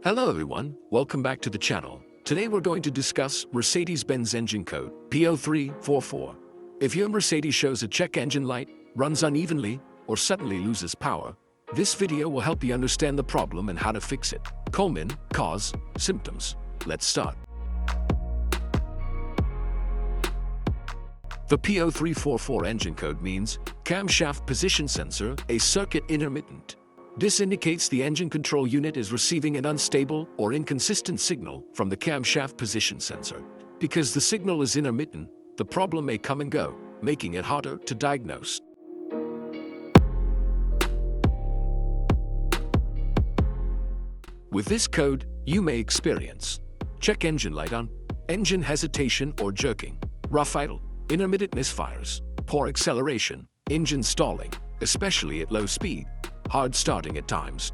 Hello everyone, welcome back to the channel. Today we're going to discuss Mercedes Benz engine code P0344. If your Mercedes shows a check engine light, runs unevenly, or suddenly loses power, this video will help you understand the problem and how to fix it. Common cause, symptoms. Let's start. The P0344 engine code means camshaft position sensor, a circuit intermittent. This indicates the engine control unit is receiving an unstable or inconsistent signal from the camshaft position sensor. Because the signal is intermittent, the problem may come and go, making it harder to diagnose. With this code, you may experience check engine light on, engine hesitation or jerking, rough idle, intermittent misfires, poor acceleration, engine stalling, especially at low speed, hard starting at times.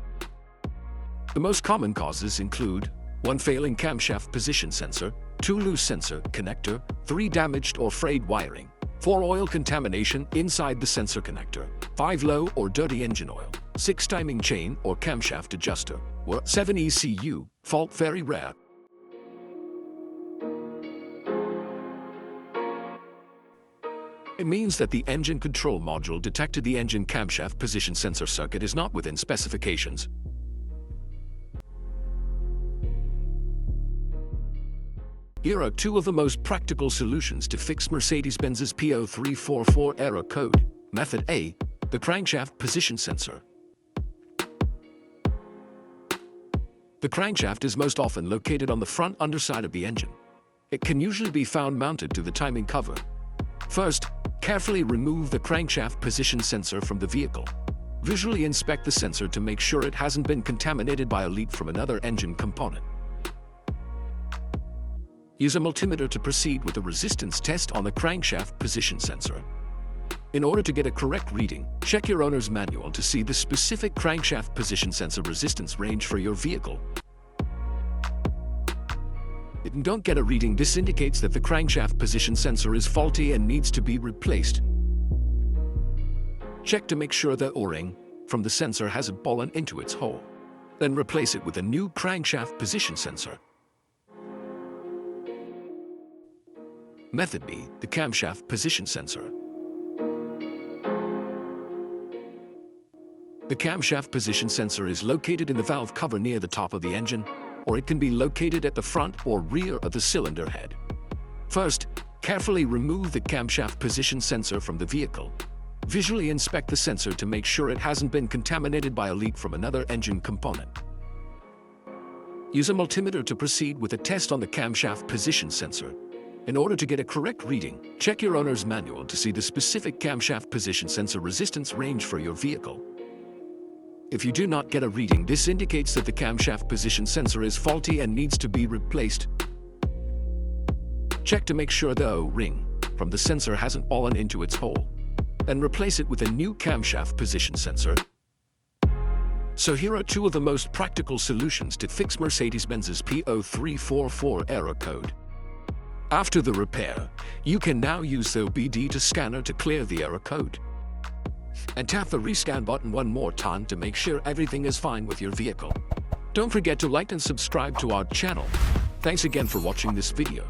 The most common causes include 1 failing camshaft position sensor, 2 loose sensor connector, 3 damaged or frayed wiring, 4 oil contamination inside the sensor connector, 5 low or dirty engine oil, 6 timing chain or camshaft adjuster, or 7 ECU fault very rare. It means that the engine control module detected the engine camshaft position sensor circuit is not within specifications. Here are 2 of the most practical solutions to fix Mercedes-Benz's P0344 error code. Method A, the crankshaft position sensor. The crankshaft is most often located on the front underside of the engine. It can usually be found mounted to the timing cover. First, carefully remove the crankshaft position sensor from the vehicle. Visually inspect the sensor to make sure it hasn't been contaminated by a leak from another engine component. Use a multimeter to proceed with a resistance test on the crankshaft position sensor. In order to get a correct reading, check your owner's manual to see the specific crankshaft position sensor resistance range for your vehicle. If you don't get a reading, this indicates that the crankshaft position sensor is faulty and needs to be replaced. Check to make sure the O-ring from the sensor hasn't fallen into its hole. Then replace it with a new crankshaft position sensor. Method B, the camshaft position sensor. The camshaft position sensor is located in the valve cover near the top of the engine, or it can be located at the front or rear of the cylinder head. First, carefully remove the camshaft position sensor from the vehicle. Visually inspect the sensor to make sure it hasn't been contaminated by a leak from another engine component. Use a multimeter to proceed with a test on the camshaft position sensor. In order to get a correct reading, check your owner's manual to see the specific camshaft position sensor resistance range for your vehicle. If you do not get a reading, this indicates that the camshaft position sensor is faulty and needs to be replaced. Check to make sure the O-ring from the sensor hasn't fallen into its hole. Then replace it with a new camshaft position sensor. So here are 2 of the most practical solutions to fix Mercedes-Benz's P0344 error code. After the repair, you can now use the OBD scanner to clear the error code. And tap the rescan button one more time to make sure everything is fine with your vehicle. Don't forget to like and subscribe to our channel. Thanks again for watching this video.